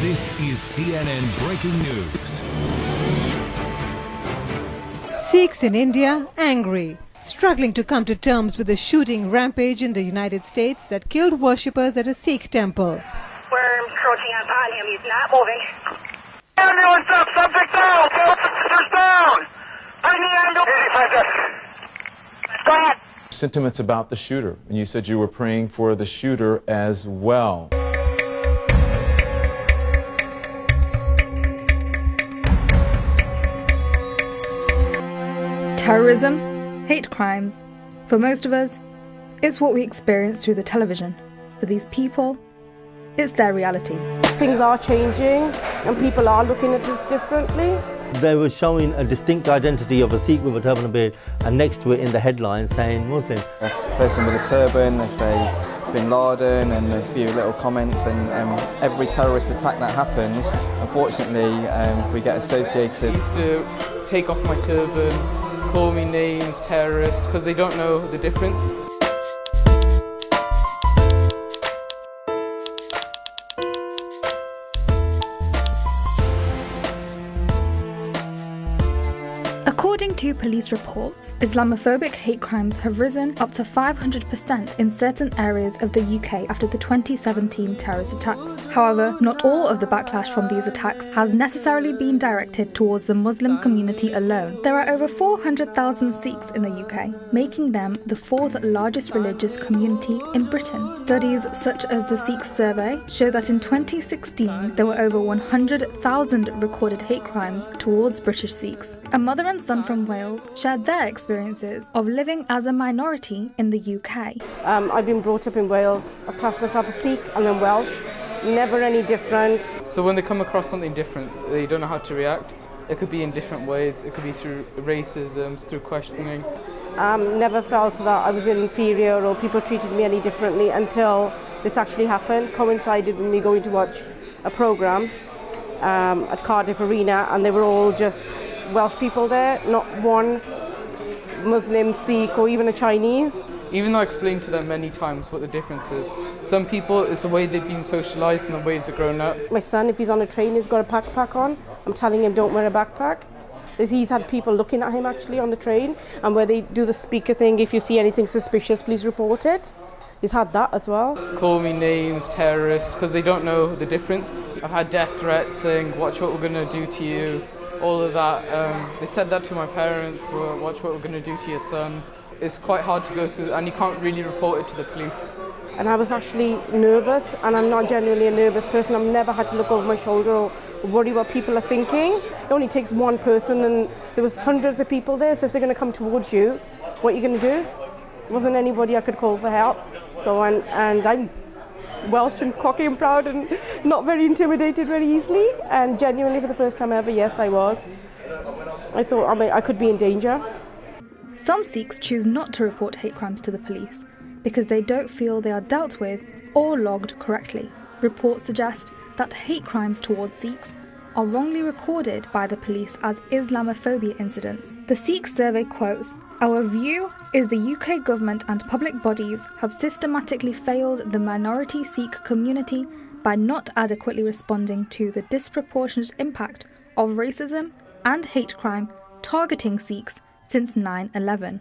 This is CNN Breaking News. Sikhs in India angry, struggling to come to terms with the shooting rampage in the United States that killed worshippers at a Sikh temple. We're encroaching upon him. He's not moving. Ambulance up! Subject down! Officers down! Bring the ambulance! Go ahead. Sentiments about the shooter, and you said you were praying for the shooter as well. Terrorism, hate crimes, for most of us, it's what we experience through the television. For these people, it's their reality. Things are changing and people are looking at this differently. They were showing a distinct identity of a Sikh with a turban and beard, and next to it in the headline saying Muslim. A person with a turban, they say Bin Laden, and a few little comments, and every terrorist attack that happens, unfortunately, we get associated. I used to take off my turban, call me names, terrorist, because they don't know the difference. According to police reports, Islamophobic hate crimes have risen up to 500% in certain areas of the UK after the 2017 terrorist attacks. However, not all of the backlash from these attacks has necessarily been directed towards the Muslim community alone. There are over 400,000 Sikhs in the UK, making them the fourth largest religious community in Britain. Studies such as the SIKHS survey show that in 2016 there were over 100,000 recorded hate crimes towards British Sikhs. A mother and son from Wales shared their experiences of living as a minority in the UK. I've been brought up in Wales. I've classed myself as Sikh and then Welsh. Never any different. So when they come across something different, they don't know how to react. It could be in different ways. It could be through racism, through questioning. Never felt that I was inferior or people treated me any differently until this actually happened. Coincided with me going to watch a programme at Cardiff Arena, and they were all just Welsh people there, not one Muslim, Sikh or even a Chinese. Even though I explained to them many times what the difference is, some people, it's the way they've been socialised and the way they've grown up. My son, if he's on a train, he's got a backpack on. I'm telling him don't wear a backpack. He's had people looking at him actually on the train, and where they do the speaker thing, if you see anything suspicious, please report it. He's had that as well. Call me names, terrorist, because they don't know the difference. I've had death threats saying, watch what we're going to do to you. All of that. They said that to my parents, well, watch what we're going to do to your son. It's quite hard to go through, and you can't really report it to the police. And I was actually nervous, and I'm not genuinely a nervous person. I've never had to look over my shoulder or worry what people are thinking. It only takes one person, and there was hundreds of people there, so if they're going to come towards you, what are you going to do? There wasn't anybody I could call for help. So, and I'm Welsh and cocky and proud and not very intimidated very easily, and genuinely for the first time ever, yes, I was. I thought I could be in danger. Some Sikhs choose not to report hate crimes to the police because they don't feel they are dealt with or logged correctly. Reports suggest that hate crimes towards Sikhs are wrongly recorded by the police as Islamophobia incidents. The Sikh survey quotes, "Our view is the UK government and public bodies have systematically failed the minority Sikh community by not adequately responding to the disproportionate impact of racism and hate crime targeting Sikhs since 9/11.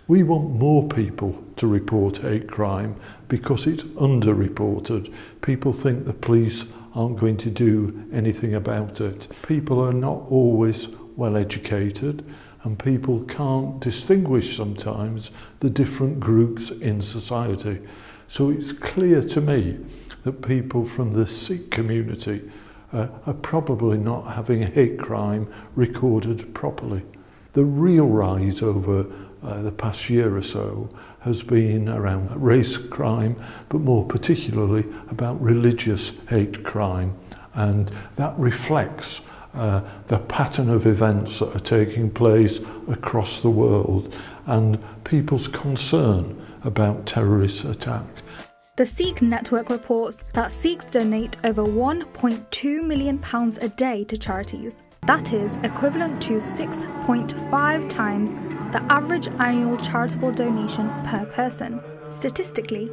We want more people to report hate crime because it's underreported. People think the police aren't going to do anything about it. People are not always well educated, and people can't distinguish sometimes the different groups in society. So it's clear to me that people from the Sikh community are probably not having hate crime recorded properly. The real rise over the past year or so has been around race crime, but more particularly about religious hate crime. And that reflects the pattern of events that are taking place across the world and people's concern about terrorist attack. The Sikh network reports that Sikhs donate over £1.2 million a day to charities. That is equivalent to 6.5 times the average annual charitable donation per person. Statistically,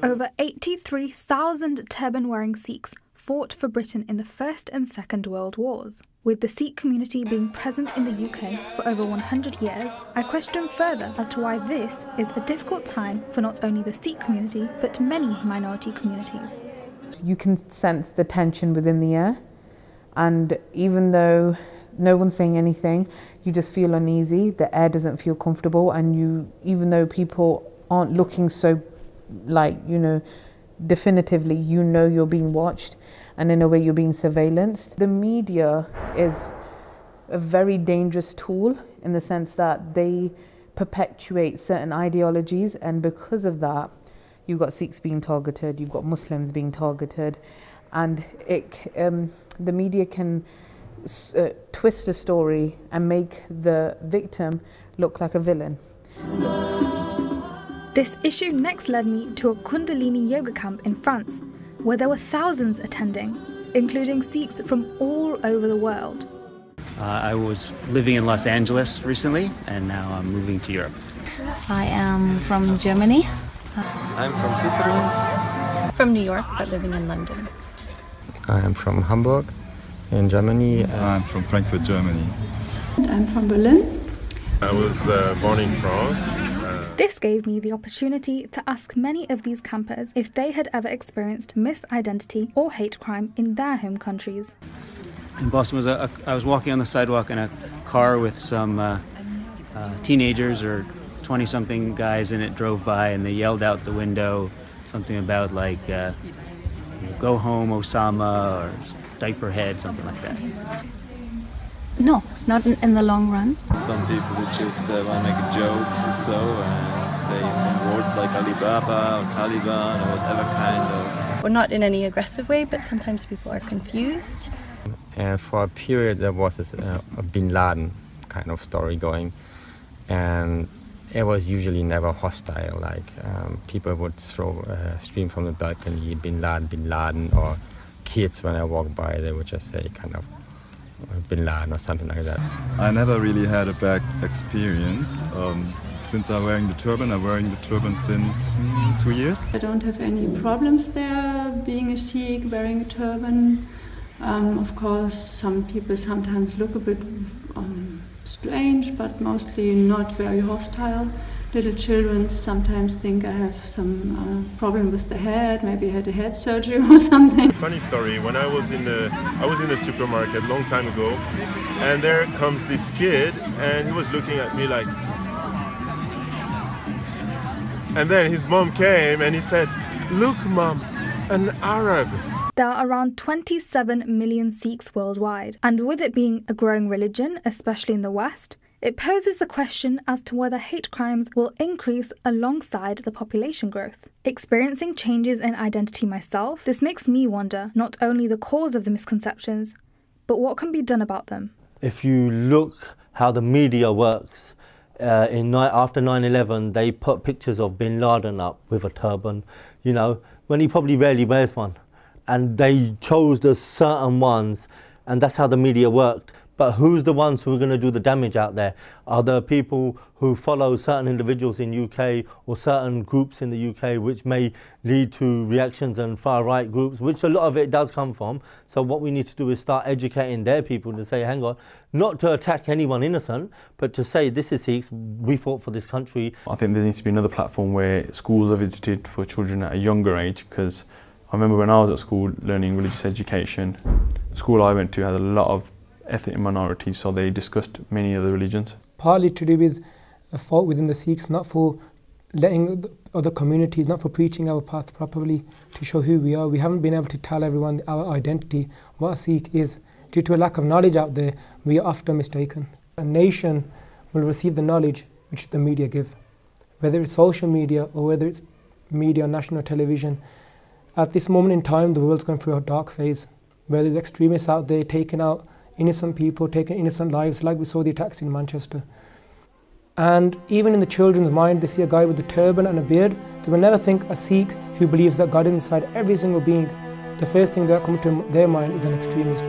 over 83,000 turban-wearing Sikhs fought for Britain in the First and Second World Wars. With the Sikh community being present in the UK for over 100 years, I question further as to why this is a difficult time for not only the Sikh community, but many minority communities. You can sense the tension within the air, and even though no one's saying anything, you just feel uneasy, the air doesn't feel comfortable, and even though people aren't looking so, definitively, you're being watched, and in a way you're being surveillanced. The media is a very dangerous tool in the sense that they perpetuate certain ideologies, and because of that, you've got Sikhs being targeted, you've got Muslims being targeted, and the media can twist a story and make the victim look like a villain. This issue next led me to a Kundalini yoga camp in France, where there were thousands attending, including Sikhs from all over the world. I was living in Los Angeles recently, and now I'm moving to Europe. I am from Germany. I'm from Switzerland. From New York, but living in London. I am from Hamburg in Germany. I'm from Frankfurt, Germany. I'm from Berlin. I was born in France. This gave me the opportunity to ask many of these campers if they had ever experienced misidentity or hate crime in their home countries. In Boston, I was walking on the sidewalk in a car with some teenagers or 20-something guys in it drove by, and they yelled out the window something about go home Osama or diaper head, something like that. No, not in the long run. Some people who just want to make a joke and say some words like Alibaba or Taliban or whatever kind of. Well, not in any aggressive way, but sometimes people are confused. And for a period there was this a Bin Laden kind of story going, and it was usually never hostile, people would scream from the balcony, Bin Laden, or kids when I walk by, they would just say kind of Bin Laden or something like that. I never really had a bad experience. Since I'm wearing the turban since 2 years. I don't have any problems there, being a Sikh, wearing a turban. Of course, some people sometimes look a bit strange, but mostly not very hostile. Little children sometimes think I have some problem with the head, maybe I had a head surgery or something. Funny story, when I was in the supermarket a long time ago, and there comes this kid, and he was looking at me like, and then his mom came and he said, "Look, Mom, an Arab." There are around 27 million Sikhs worldwide, and with it being a growing religion, especially in the West, it poses the question as to whether hate crimes will increase alongside the population growth. Experiencing changes in identity myself, this makes me wonder not only the cause of the misconceptions, but what can be done about them. If you look how the media works, after 9/11, they put pictures of Bin Laden up with a turban, when he probably rarely wears one. And they chose the certain ones, and that's how the media worked. But who's the ones who are going to do the damage out there? Are the people who follow certain individuals in UK or certain groups in the UK, which may lead to reactions and far-right groups, which a lot of it does come from. So what we need to do is start educating their people to say, hang on, not to attack anyone innocent, but to say, this is Sikhs, we fought for this country. I think there needs to be another platform where schools are visited for children at a younger age, because I remember when I was at school learning religious education, the school I went to had a lot of ethnic minorities, so they discussed many other religions. Partly to do with a fault within the Sikhs, not for letting other communities, not for preaching our path properly to show who we are. We haven't been able to tell everyone our identity, what a Sikh is. Due to a lack of knowledge out there, we are often mistaken. A nation will receive the knowledge which the media give, whether it's social media or whether it's media on national television. At this moment in time, the world's going through a dark phase where there's extremists out there taking out innocent people, taking innocent lives, like we saw the attacks in Manchester. And even in the children's mind, they see a guy with a turban and a beard. They will never think a Sikh who believes that God is inside every single being. The first thing that comes to their mind is an extremist.